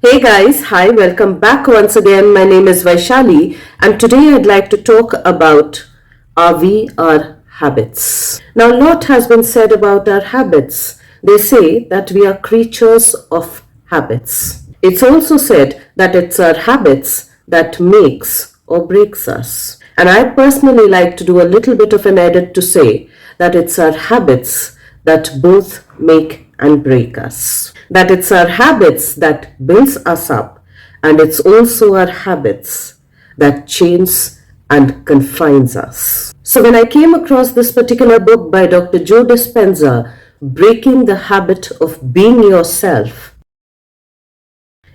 Hey guys, hi, welcome back once again. My name is Vaishali, and today I'd like to talk about are we our habits. Now, a lot has been said about our habits. They say that we are creatures of habits. It's also said that it's our habits that makes or breaks us. And I personally like to do a little bit of an edit to say that it's our habits that both make and break us. That it's our habits that builds us up, and it's also our habits that chains and confines us. So when I came across this particular book by Dr. Joe Dispenza, Breaking the Habit of Being Yourself,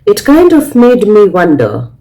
it kind of made me wonder,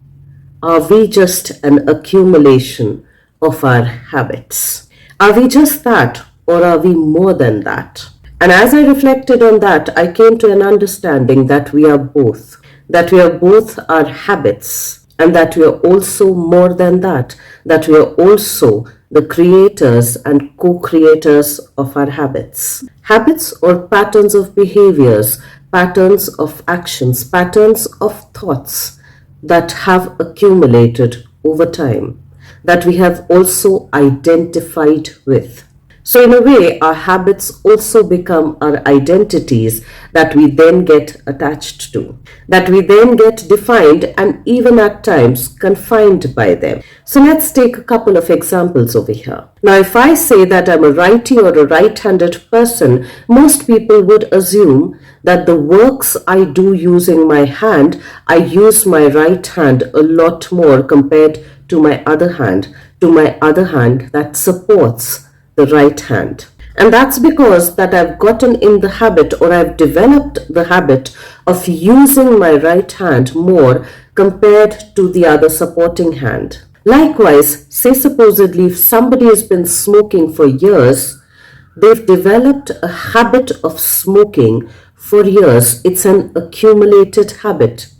are we just an accumulation of our habits? Are we just that, or are we more than that? And as I reflected on that, I came to an understanding that we are both. That we are both our habits, and that we are also more than that. That we are also the creators and co-creators of our habits. Habits or patterns of behaviors, patterns of actions, patterns of thoughts that have accumulated over time, that we have also identified with. So, in a way, our habits also become our identities that we then get attached to, that we then get defined and even at times confined by them. So, let's take a couple of examples over here. Now, if I say that I'm a righty or a right handed person, most people would assume that the works I do using my hand, I use my right hand a lot more compared to my other hand, that supports the right hand. And that's because that I've gotten in the habit, or I've developed the habit of using my right hand more compared to the other supporting hand. Likewise, say supposedly if somebody has been smoking for years, they've developed a habit of smoking for years. It's an accumulated habit,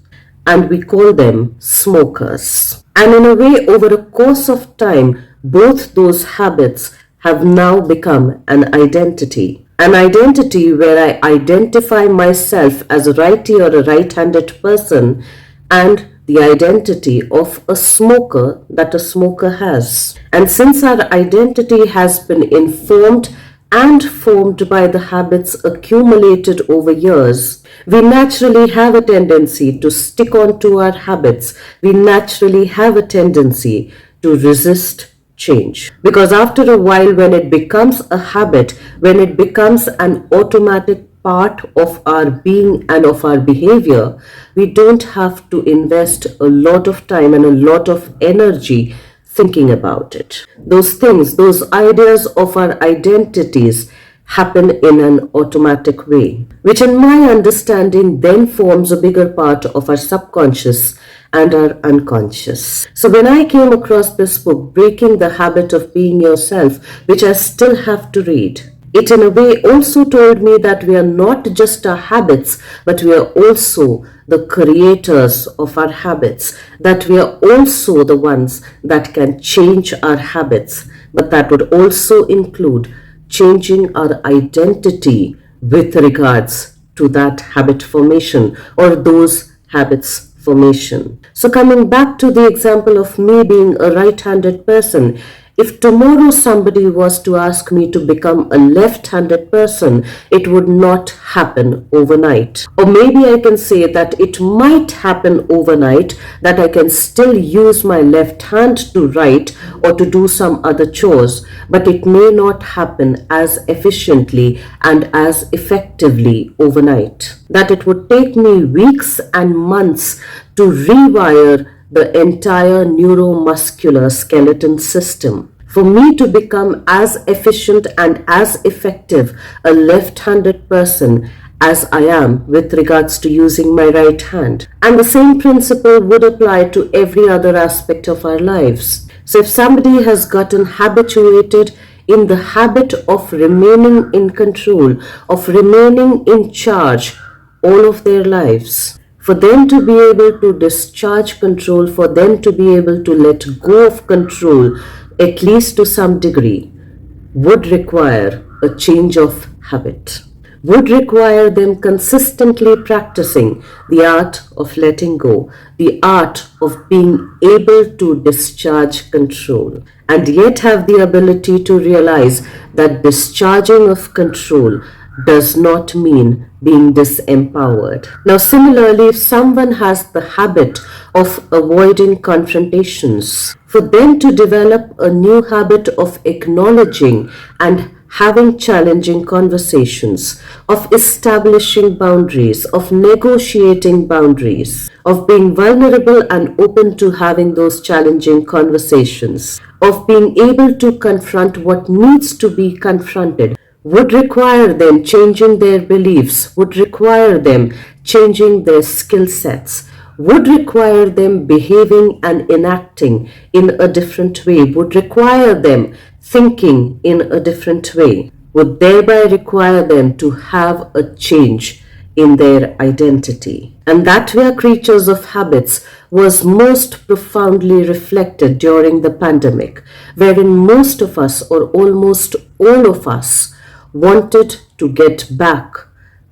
and we call them smokers. And in a way, over a course of time, both those habits have now become an identity. An identity where I identify myself as a righty or a right-handed person, and the identity of a smoker that a smoker has. And since our identity has been informed and formed by the habits accumulated over years, we naturally have a tendency to stick on to our habits. We naturally have a tendency to resist change. Because after a while, when it becomes a habit, when it becomes an automatic part of our being and of our behavior, we don't have to invest a lot of time and a lot of energy thinking about it. Those things, those ideas of our identities happen in an automatic way, which in my understanding then forms a bigger part of our subconscious and our unconscious. So when I came across this book, Breaking the Habit of Being Yourself, which I still have to read, it in a way also told me that we are not just our habits, but we are also the creators of our habits, that we are also the ones that can change our habits, but that would also include changing our identity with regards to that habit formation or those habits formation. So coming back to the example of me being a right-handed person, if tomorrow somebody was to ask me to become a left-handed person, it would not happen overnight. Or maybe I can say that it might happen overnight, that I can still use my left hand to write or to do some other chores, but it may not happen as efficiently and as effectively overnight. That it would take me weeks and months to rewire the entire neuromuscular skeleton system. For me to become as efficient and as effective a left-handed person as I am with regards to using my right hand. And the same principle would apply to every other aspect of our lives. So if somebody has gotten habituated in the habit of remaining in control, of remaining in charge all of their lives, for them to be able to discharge control, for them to be able to let go of control, at least to some degree, would require a change of habit, would require them consistently practicing the art of letting go, the art of being able to discharge control, and yet have the ability to realize that discharging of control does not mean being disempowered. Now, similarly, if someone has the habit of avoiding confrontations, for them to develop a new habit of acknowledging and having challenging conversations, of establishing boundaries, of negotiating boundaries, of being vulnerable and open to having those challenging conversations, of being able to confront what needs to be confronted, would require them changing their beliefs, would require them changing their skill sets, would require them behaving and enacting in a different way, would require them thinking in a different way, would thereby require them to have a change in their identity. And that we are creatures of habits was most profoundly reflected during the pandemic, wherein most of us, or almost all of us, wanted to get back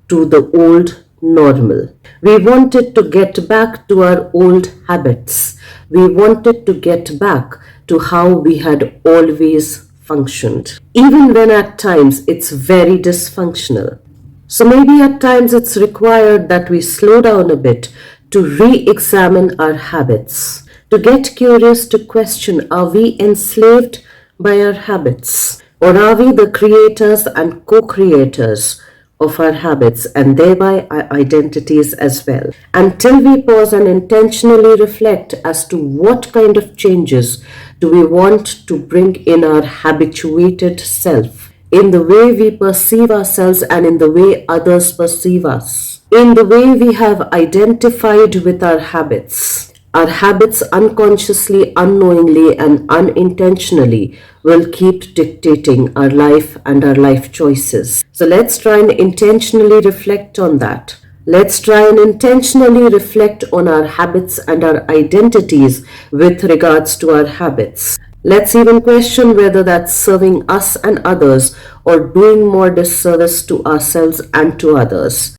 to the old normal. We wanted to get back to our old habits. We wanted to get back to how we had always functioned, even when at times it's very dysfunctional. So maybe at times it's required that we slow down a bit to re-examine our habits, to get curious, to question, are we enslaved by our habits? Or are we the creators and co-creators of our habits and thereby our identities as well? Until we pause and intentionally reflect as to what kind of changes do we want to bring in our habituated self, in the way we perceive ourselves and in the way others perceive us, in the way we have identified with our habits. Our habits unconsciously, unknowingly, and unintentionally will keep dictating our life and our life choices. So let's try and intentionally reflect on that. Let's try and intentionally reflect on our habits and our identities with regards to our habits. Let's even question whether that's serving us and others or doing more disservice to ourselves and to others.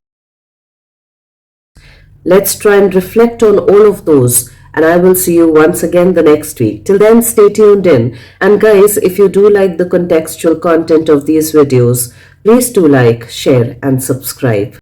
Let's try and reflect on all of those, and I will see you once again the next week. Till then, stay tuned in. And guys, if you do like the contextual content of these videos, please do like, share, and subscribe.